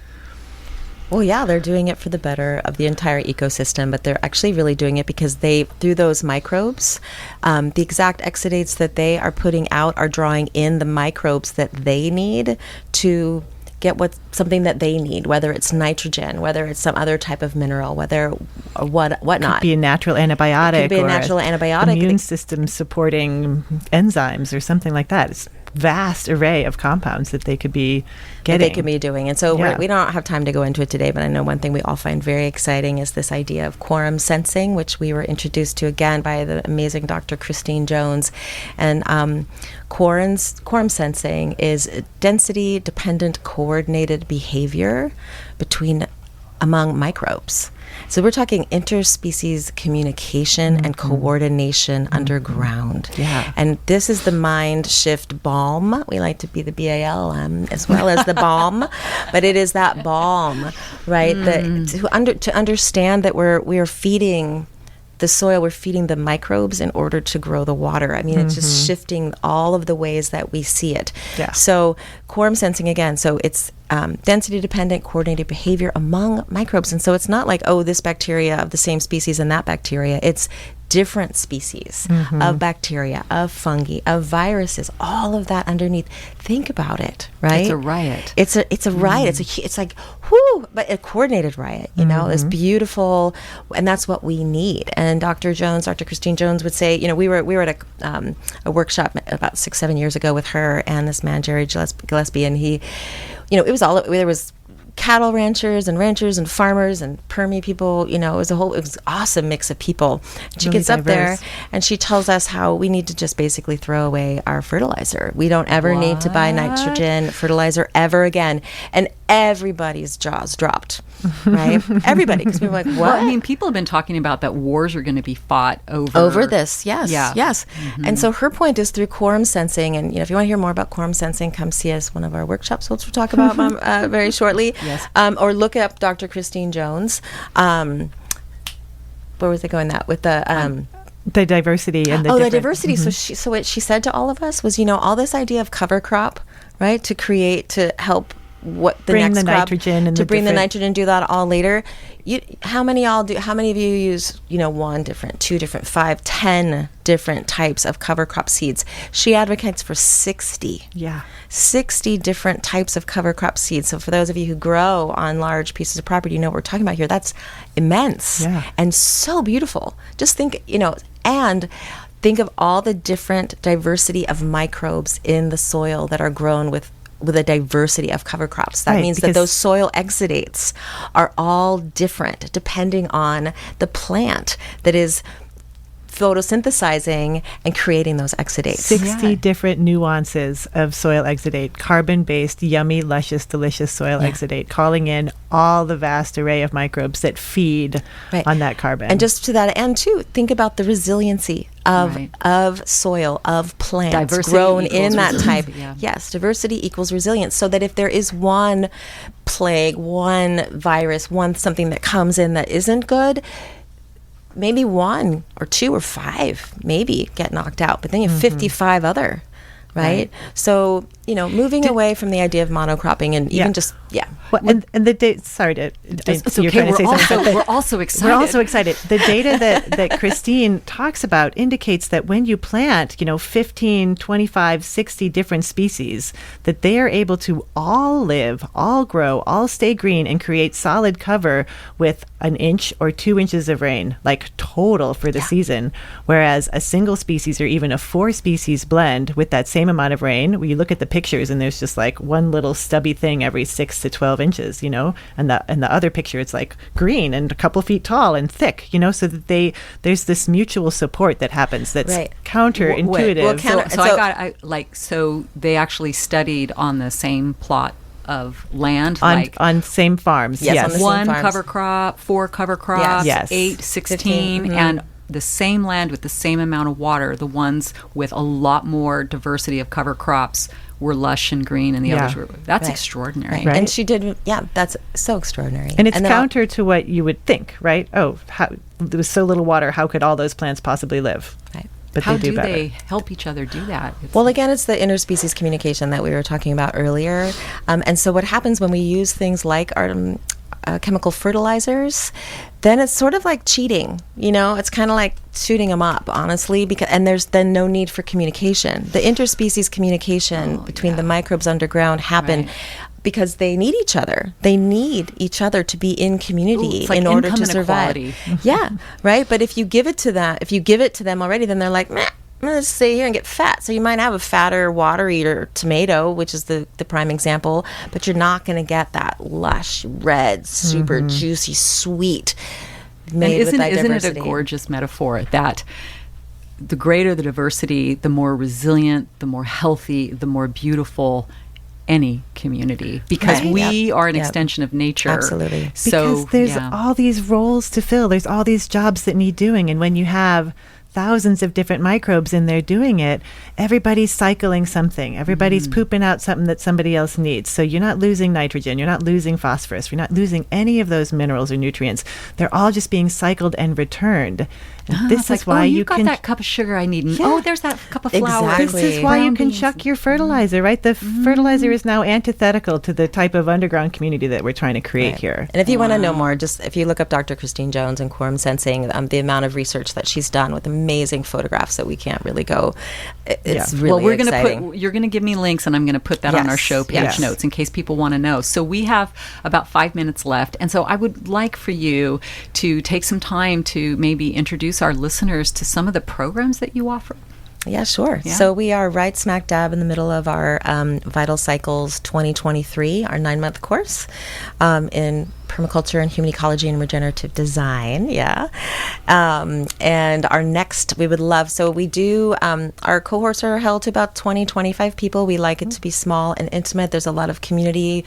Well, yeah, they're doing it for the better of the entire ecosystem, but they're actually really doing it because through those microbes, the exact exudates that they are putting out are drawing in the microbes that they need to get something that they need, whether it's nitrogen, whether it's some other type of mineral, whatnot. Could be a natural antibiotic. It could be a natural antibiotic. Immune system supporting enzymes or something like that. It's vast array of compounds that they could be getting. That they could be doing. And so we don't have time to go into it today, but I know one thing we all find very exciting is this idea of quorum sensing, which we were introduced to again by the amazing Dr. Christine Jones. And quorum sensing is density-dependent coordinated behavior among microbes. So we're talking interspecies communication and coordination underground. Yeah. And this is the mind shift balm. We like to be the BALM as well as the balm, but it is that balm, right? To understand that we are feeding the soil, we're feeding the microbes in order to grow the water. I mean, it's just shifting all of the ways that we see it. Yeah. So quorum sensing, again, so it's density-dependent coordinated behavior among microbes. And so it's not like, this bacteria of the same species and that bacteria. It's different species of bacteria, of fungi, of viruses, all of that underneath. Think about it, right? It's a riot. It's a riot. It's like, whoo, but a coordinated riot, this beautiful, and that's what we need. And Dr. Christine Jones would say, we were at a workshop about 6-7 years ago with her and this man, Jerry Gillespie, and he, there was cattle ranchers and farmers and Permi people, it was an awesome mix of people. And she Really gets up diverse. there and she tells us how we need to just basically throw away our fertilizer. We don't ever need to buy nitrogen fertilizer ever again. And everybody's jaws dropped, right? Everybody, because people are like, what? Well, I mean, people have been talking about that wars are going to be fought over this. Yes. Yeah. Yes. And so her point is through quorum sensing. And, if you want to hear more about quorum sensing, come see us one of our workshops, which we'll talk about very shortly. Yes. Or look up Dr. Christine Jones. Where was I going with the diversity and the diversity. So what she said to all of us was, all this idea of cover crop, right? To help bring the nitrogen and to bring the nitrogen, do that all later. How many of you use 1 different, 2 different, 5, 10 different types of cover crop seeds? She advocates for 60. Yeah. 60 different types of cover crop seeds. So for those of you who grow on large pieces of property, you know what we're talking about here. That's immense and so beautiful. Just think, and think of all the different diversity of microbes in the soil that are grown with a diversity of cover crops. That means that those soil exudates are all different depending on the plant that is photosynthesizing and creating those exudates. 60 different nuances of soil exudate, carbon-based, yummy, luscious, delicious soil exudate, calling in all the vast array of microbes that feed on that carbon. And just to that end, too, think about the resiliency of soil, of plants diversity grown in that type. Yeah. Yes, diversity equals resilience. So that if there is one plague, one virus, something that comes in that isn't good, maybe 1 or 2 or 5 maybe get knocked out, but then you have 55 other, right? So, moving away from the idea of monocropping and even Well, and the data, sorry to, it's you're okay. trying to say something. We're also excited. We're also excited. The data that Christine talks about indicates that when you plant, 15, 25, 60 different species, that they are able to all live, all grow, all stay green and create solid cover with 1 inch or 2 inches of rain, like total for the season. Whereas a single species or even a 4 species blend with that same amount of rain, when you look at the pictures, and there's just like one little stubby thing every 6 to 12 inches, you know, and the other picture, it's like green and a couple feet tall and thick, you know, so that there's this mutual support that happens that's counterintuitive. So they actually studied on the same plot of land, on same farms. Yes, on the one same farms. cover crop, 4 cover crops, Yes. 8, 16, and the same land with the same amount of water. The ones with a lot more diversity of cover crops were lush and green, and the others were. That's extraordinary. Right. And she did. Yeah, that's so extraordinary. And it's counter to what you would think, right? Oh, there was so little water. How could all those plants possibly live? Right. But how they do better. they help each other do that? Well, again, it's the interspecies communication that we were talking about earlier. And so what happens when we use things like our chemical fertilizers, then it's sort of like cheating, you know? It's kind of like shooting them up, honestly, and there's then no need for communication. The interspecies communication between the microbes underground happen because they need each other. They need each other to be in community in order to survive. Yeah, right? But if you give it to them already, then they're like, meh, I'm going to stay here and get fat. So you might have a fatter water eater tomato, which is the prime example, but you're not going to get that lush, red, super juicy, sweet made with that diversity. Isn't it a gorgeous metaphor that the greater the diversity, the more resilient, the more healthy, the more beautiful any community, because we are an extension of nature. Absolutely. Because So there's all these roles to fill. There's all these jobs that need doing. And when you have thousands of different microbes in there doing it, everybody's cycling something. Everybody's pooping out something that somebody else needs. So you're not losing nitrogen. You're not losing phosphorus. You're not losing any of those minerals or nutrients. They're all just being cycled and returned. And this is why you got can that cup of sugar I need. And, there's that cup of flour. Exactly. This is why you can chuck your fertilizer, right? The fertilizer is now antithetical to the type of underground community that we're trying to create here. And if you want to know more, just if you look up Dr. Christine Jones and quorum sensing, the amount of research that she's done with amazing photographs that we can't really go. It's really exciting. You're going to give me links, and I'm going to put that on our show page notes in case people want to know. So we have about 5 minutes left, and so I would like for you to take some time to maybe introduce our listeners to some of the programs that you offer. Yeah, sure. Yeah. So we are right smack dab in the middle of our Vital Cycles 2023, our 9-month course in permaculture and human ecology and regenerative design. And our next, we would love, so we do, our cohorts are held to about 20-25 people. We like it to be small and intimate. There's a lot of community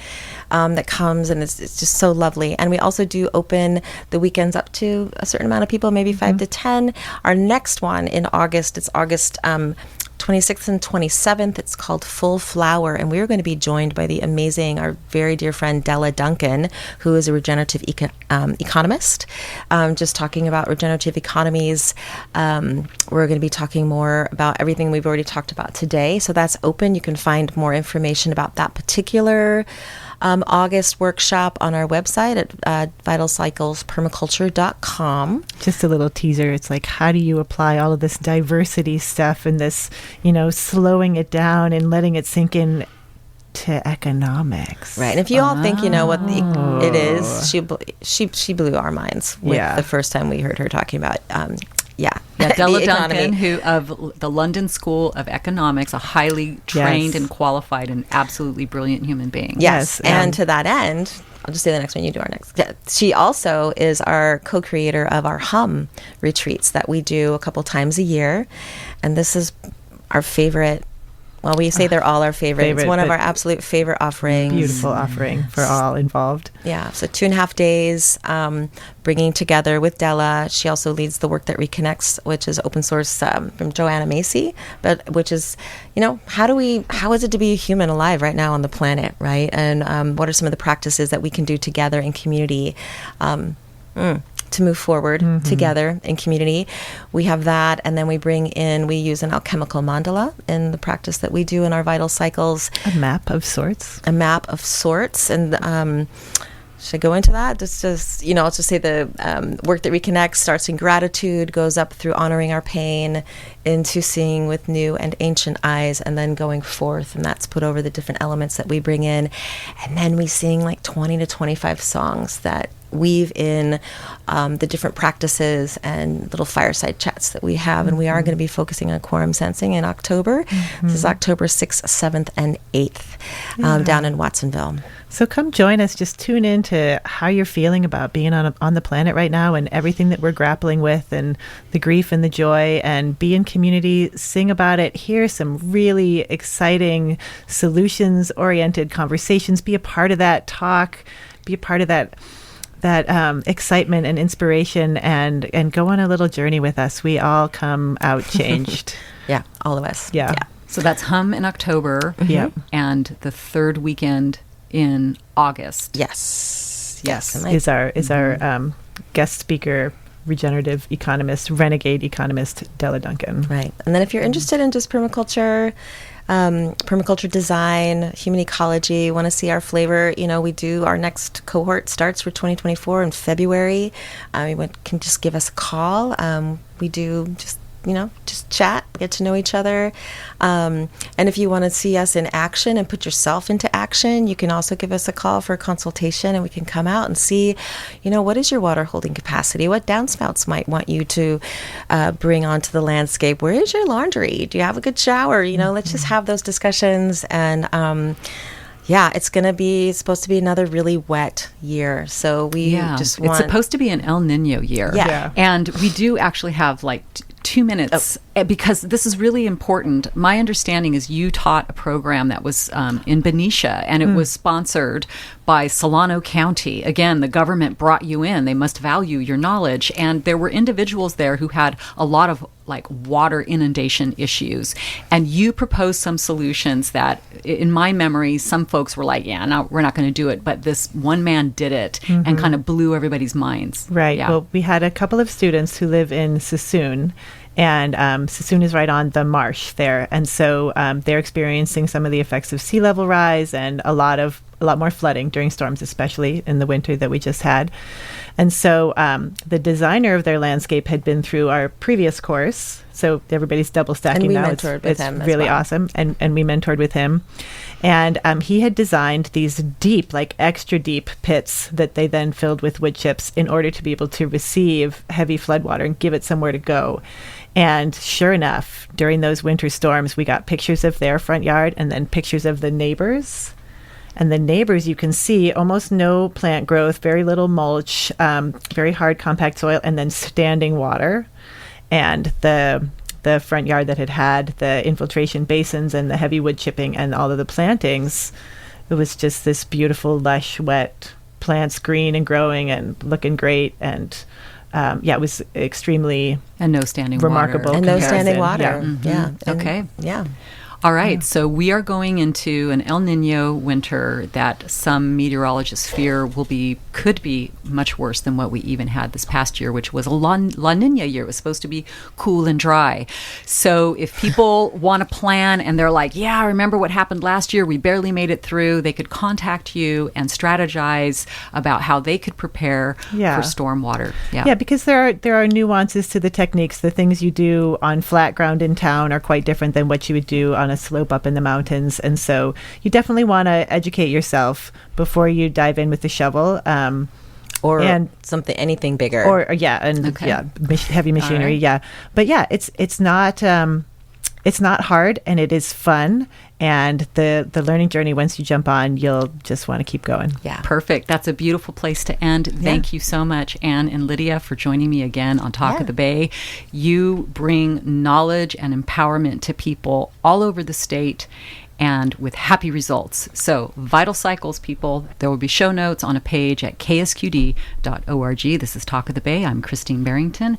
that comes, and it's just so lovely. And we also do open the weekends up to a certain amount of people, maybe 5 to 10. Our next one in August, it's August 26th and 27th. It's called Full Flower, and we're going to be joined by the amazing, our very dear friend Della Duncan, who is a regenerative economist, just talking about regenerative economies. We're going to be talking more about everything we've already talked about today. So that's open. You can find more information about that particular August workshop on our website at vitalcyclespermaculture.com. Just a little teaser. It's like, how do you apply all of this diversity stuff and this, slowing it down and letting it sink in to economics? Right. And if you all think you know what it is, she blew our minds with the first time we heard her talking about Della Duncan, who of the London School of Economics, a highly trained and qualified and absolutely brilliant human being. Yes. And to that end, I'll just say the next one, you do our next. Yeah. She also is our co-creator of our HUM retreats that we do a couple times a year. And this is our favorite. Well, we say they're all our favorite. It's one of our absolute favorite offerings. Beautiful offering for all involved. Yeah. So 2.5 days, bringing together with Della. She also leads the work that Reconnects, which is open source from Joanna Macy, but which is, how is it to be a human alive right now on the planet, right? And what are some of the practices that we can do together in community? To move forward together in community. We have that, and then we use an alchemical mandala in the practice that we do in our Vital Cycles. A map of sorts. And should I go into that? I'll just say the work that Reconnect starts in gratitude, goes up through honoring our pain, into seeing with new and ancient eyes, and then going forth, and that's put over the different elements that we bring in. And then we sing like 20 to 25 songs that weave in the different practices and little fireside chats that we have. And we are going to be focusing on quorum sensing in October. This is October 6th, 7th, and 8th down in Watsonville. So come join us. Just tune in to how you're feeling about being on the planet right now and everything that we're grappling with and the grief and the joy, and be in community, sing about it, hear some really exciting solutions-oriented conversations, be a part of that talk, be a part of that excitement and inspiration, and go on a little journey with us. We all come out changed. Yeah, all of us. Yeah. So that's Hum in October. Yeah. And the third weekend in August. Yes. Is our guest speaker, regenerative economist, renegade economist, Della Duncan. Right. And then if you're interested in just permaculture, permaculture design, human ecology, want to see our flavor, we do, our next cohort starts for 2024 in February. You can just give us a call. We do just chat, get to know each other. And if you want to see us in action and put yourself into action, you can also give us a call for a consultation, and we can come out and see, what is your water holding capacity? What downspouts might want you to bring onto the landscape? Where is your laundry? Do you have a good shower? Let's just have those discussions. And it's supposed to be another really wet year. So we just want... It's supposed to be an El Nino year. Yeah. And we do actually have 2 minutes because this is really important. My understanding is you taught a program that was in Benicia, and it was sponsored by Solano County. Again, the government brought you in. They must value your knowledge. And there were individuals there who had a lot of water inundation issues. And you proposed some solutions that, in my memory, some folks were like, no, we're not going to do it. But this one man did it and kind of blew everybody's minds. Right. Yeah. Well, we had a couple of students who live in Sassoon. And Sassoon is right on the marsh there. And so they're experiencing some of the effects of sea level rise and a lot more flooding during storms, especially in the winter that we just had. And so the designer of their landscape had been through our previous course. So everybody's double stacking and we now. Mentored with him really as well. Awesome. And we mentored with him. And he had designed these deep, extra deep pits that they then filled with wood chips in order to be able to receive heavy floodwater and give it somewhere to go. And sure enough, during those winter storms, we got pictures of their front yard and then pictures of the neighbors. And the neighbors, you can see almost no plant growth, very little mulch, very hard compact soil, and then standing water. And the front yard that had the infiltration basins and the heavy wood chipping and all of the plantings, it was just this beautiful, lush, wet plants, green and growing and looking great. And it was extremely and no standing remarkable water. And no standing water. Yeah. Yeah. And, Okay. Yeah. All right, so we are going into an El Nino winter that some meteorologists fear could be much worse than what we even had this past year, which was a La Nina year. It was supposed to be cool and dry. So if people want to plan and they're like, I remember what happened last year, we barely made it through, they could contact you and strategize about how they could prepare for storm water. Yeah, because there are nuances to the techniques. The things you do on flat ground in town are quite different than what you would do on a slope up in the mountains, and so you definitely want to educate yourself before you dive in with the shovel, or anything bigger, or heavy machinery. Right. But it's not hard, and it is fun. And the learning journey, once you jump on, you'll just want to keep going. Yeah. Perfect. That's a beautiful place to end. Thank you so much, Anne and Lydia, for joining me again on Talk of the Bay. You bring knowledge and empowerment to people all over the state, and with happy results. So, Vital Cycles, people, there will be show notes on a page at ksqd.org. This is Talk of the Bay. I'm Christine Barrington.